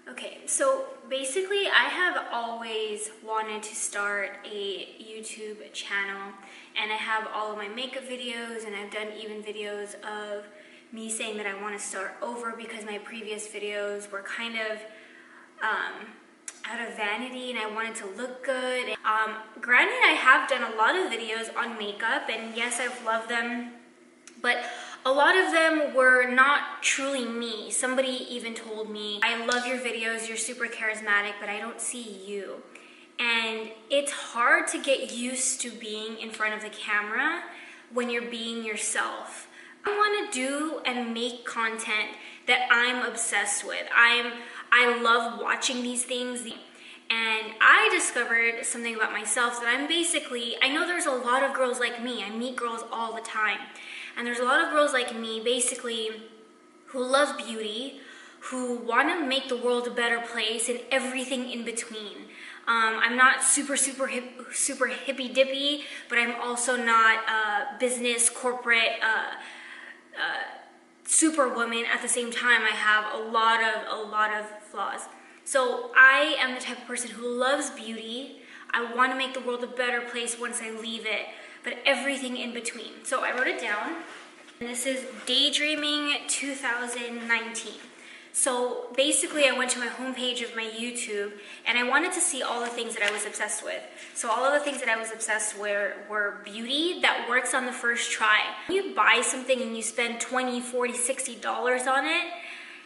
Okay, so basically I have always wanted to start a YouTube channel, and I have all of my makeup videos, and I've done even videos of me saying that I want to start over because my previous videos were kind of out of vanity and I wanted to look good. Granted, I have done a lot of videos on makeup, and yes, I've loved them, but a lot of them were not truly me. Somebody even told me, I love your videos, you're super charismatic, but I don't see you. And it's hard to get used to being in front of the camera when you're being yourself. I want to do and make content that I'm obsessed with. I love watching these things. And I discovered something about myself that I know there's a lot of girls like me. I meet girls all the time. And there's a lot of girls like me, basically, who love beauty, who want to make the world a better place and everything in between. I'm not super hippy dippy, but I'm also not business, corporate, superwoman. At the same time, I have a lot of flaws. So I am the type of person who loves beauty. I want to make the world a better place once I leave it, but everything in between. So I wrote it down, and this is Daydreaming 2019. So basically I went to my homepage of my YouTube, and I wanted to see all the things that I was obsessed with. So all of the things that I was obsessed with were beauty that works on the first try. When you buy something and you spend $20, $40, $60 on it,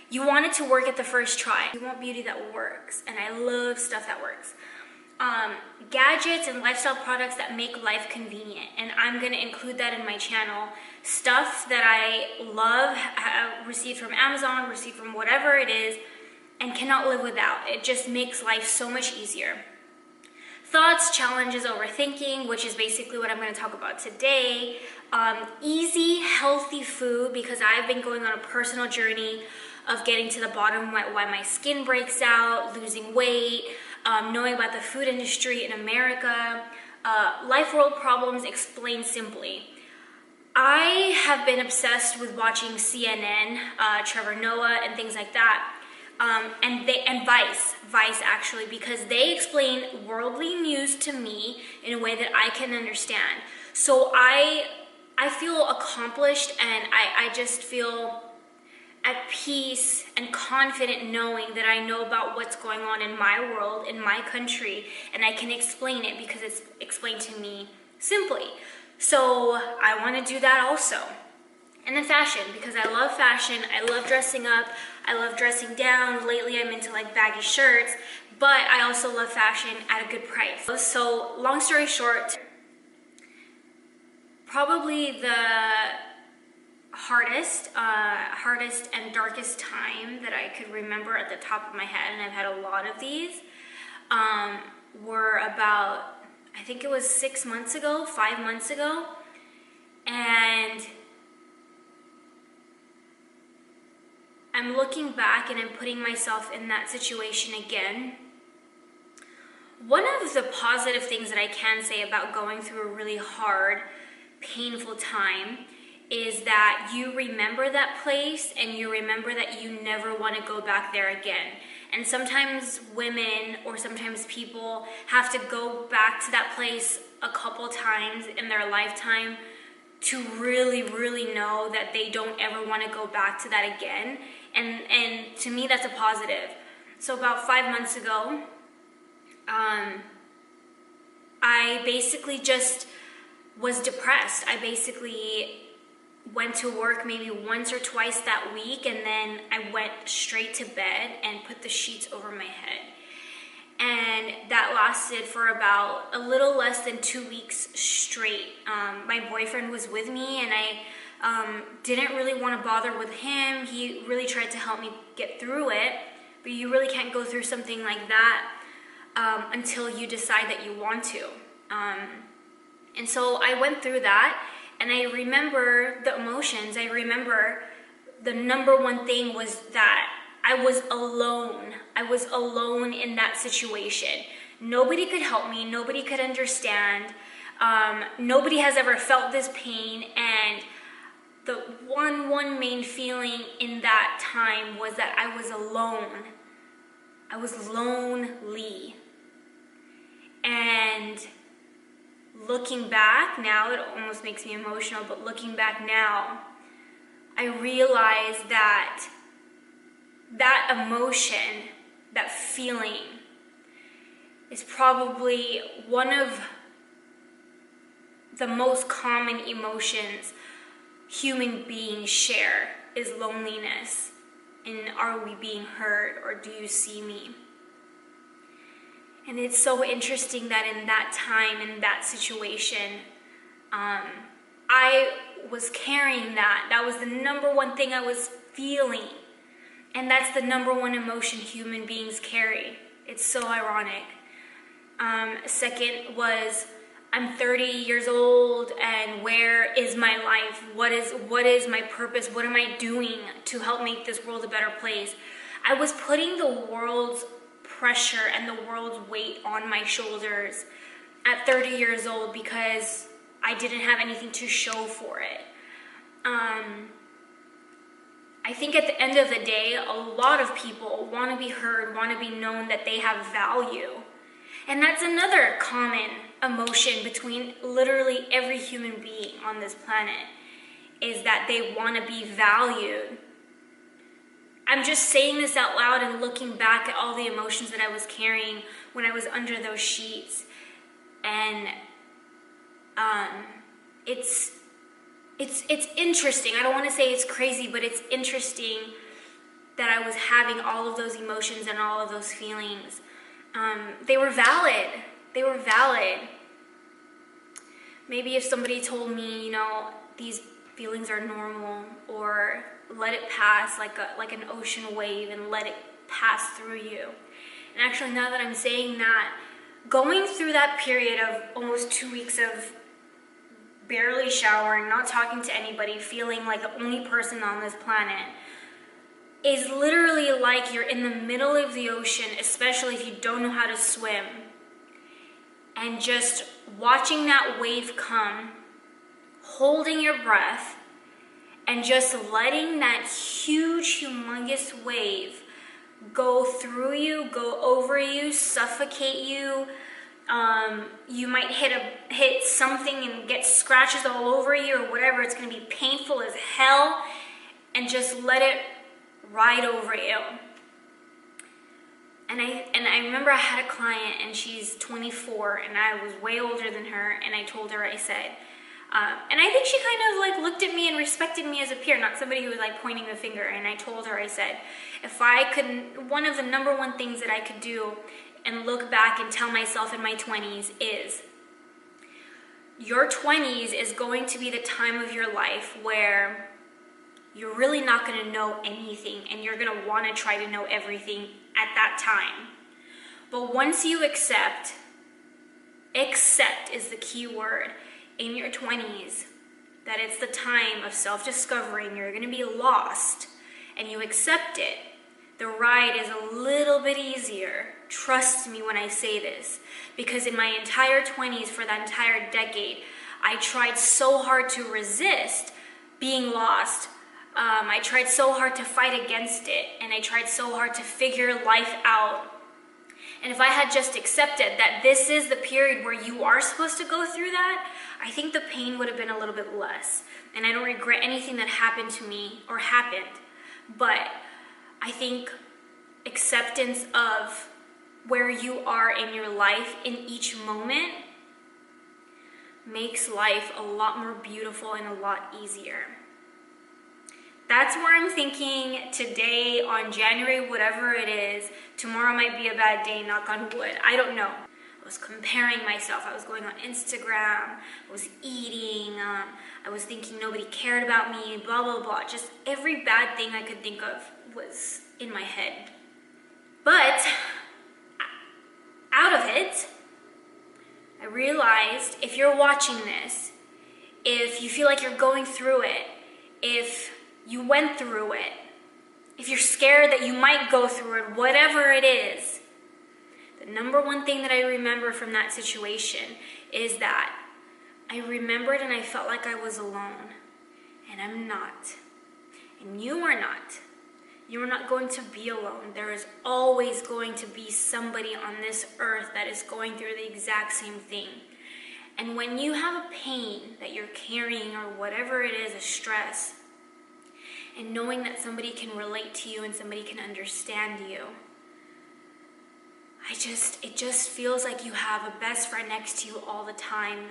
you want it to work at the first try. You want beauty that works, and I love stuff that works. Gadgets and lifestyle products that make life convenient, and I'm going to include that in my channel. Stuff that I love, received from Amazon, received from whatever it is, and cannot live without. It just makes life so much easier. Thoughts, challenges, overthinking, which is basically what I'm going to talk about today. Easy, healthy food, because I've been going on a personal journey of getting to the bottom of why my skin breaks out, losing weight, knowing about the food industry in America, life world problems explained simply. I have been obsessed with watching CNN, Trevor Noah, and things like that, and Vice actually, because they explain worldly news to me in a way that I can understand. So I feel accomplished, and I just feel at peace and confident knowing that I know about what's going on in my world, in my country, and I can explain it because it's explained to me simply. So I want to do that also. And then fashion, because I love fashion, I love dressing up, I love dressing down. Lately I'm into like baggy shirts, but I also love fashion at a good price. So long story short, probably the hardest and darkest time that I could remember at the top of my head, and I've had a lot of these, were about, I think it was 5 months ago, and I'm looking back and I'm putting myself in that situation again. One of the positive things that I can say about going through a really hard, painful time is that you remember that place, and you remember that you never want to go back there again. And sometimes women, or sometimes people, have to go back to that place a couple times in their lifetime to really know that they don't ever want to go back to that again. And to me, that's a positive. So about 5 months ago, I basically just was depressed. I basically went to work maybe once or twice that week, and then I went straight to bed and put the sheets over my head. And that lasted for about a little less than 2 weeks straight. My boyfriend was with me, and I didn't really want to bother with him. He really tried to help me get through it, but you really can't go through something like that until you decide that you want to. And so I went through that, and I remember the emotions. I remember the number one thing was that I was alone. I was alone in that situation. Nobody could help me. Nobody could understand. Nobody has ever felt this pain. And the one main feeling in that time was that I was alone. I was lonely. And looking back now, it almost makes me emotional, but looking back now, I realize that that emotion, that feeling, is probably one of the most common emotions human beings share, is loneliness. And are we being heard, or do you see me? And it's so interesting that in that time, in that situation, I was carrying that. That was the number one thing I was feeling. And that's the number one emotion human beings carry. It's so ironic. Second was, I'm 30 years old, and where is my life? What is my purpose? What am I doing to help make this world a better place? I was putting the world's pressure and the world's weight on my shoulders at 30 years old because I didn't have anything to show for it. I think at the end of the day, a lot of people want to be heard, want to be known that they have value. And that's another common emotion between literally every human being on this planet, is that they want to be valued. I'm just saying this out loud and looking back at all the emotions that I was carrying when I was under those sheets. And it's interesting. I don't want to say it's crazy, but it's interesting that I was having all of those emotions and all of those feelings. They were valid. They were valid. Maybe if somebody told me, these feelings are normal, or let it pass like an ocean wave and let it pass through you. And actually, now that I'm saying that, going through that period of almost 2 weeks of barely showering, not talking to anybody, feeling like the only person on this planet, is literally like you're in the middle of the ocean, especially if you don't know how to swim, and just watching that wave come, holding your breath, and just letting that huge, humongous wave go through you, go over you, suffocate you. You might hit something and get scratches all over you or whatever. It's going to be painful as hell, and just let it ride over you. And I remember I had a client, and she's 24, and I was way older than her, and I told her, I said, and I think she kind of looked at me and respected me as a peer, not somebody who was pointing the finger. And I told her, I said, if I could, one of the number one things that I could do and look back and tell myself in my 20s is, your 20s is going to be the time of your life where you're really not going to know anything, and you're going to want to try to know everything at that time. But once you accept is the key word, in your 20s, that it's the time of self-discovery, and you're going to be lost, and you accept it, the ride is a little bit easier. Trust me when I say this, because in my entire 20s, for that entire decade, I tried so hard to resist being lost. I tried so hard to fight against it, and I tried so hard to figure life out. And if I had just accepted that this is the period where you are supposed to go through that, I think the pain would have been a little bit less. And I don't regret anything that happened to me or happened. But I think acceptance of where you are in your life in each moment makes life a lot more beautiful and a lot easier. That's where I'm thinking today on January, whatever it is. Tomorrow might be a bad day, knock on wood. I don't know. I was comparing myself. I was going on Instagram. I was eating. I was thinking nobody cared about me, blah, blah, blah. Just every bad thing I could think of was in my head. But out of it, I realized if you're watching this, if you feel like you're going through it, if you went through it, if you're scared that you might go through it, whatever it is, the number one thing that I remember from that situation is that I remembered and I felt like I was alone. And I'm not. And you are not. You're not going to be alone. There is always going to be somebody on this earth that is going through the exact same thing. And when you have a pain that you're carrying or whatever it is, a stress, and knowing that somebody can relate to you and somebody can understand you, it just feels like you have a best friend next to you all the time,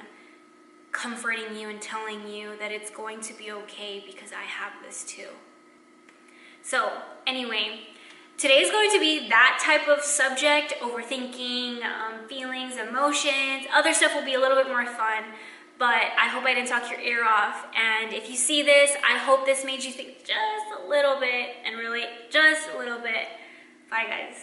comforting you and telling you that it's going to be okay because I have this too. So anyway, today's going to be that type of subject, overthinking, feelings, emotions. Other stuff will be a little bit more fun, but I hope I didn't talk your ear off. And if you see this, I hope this made you think just a little bit and relate just a little bit. Bye guys.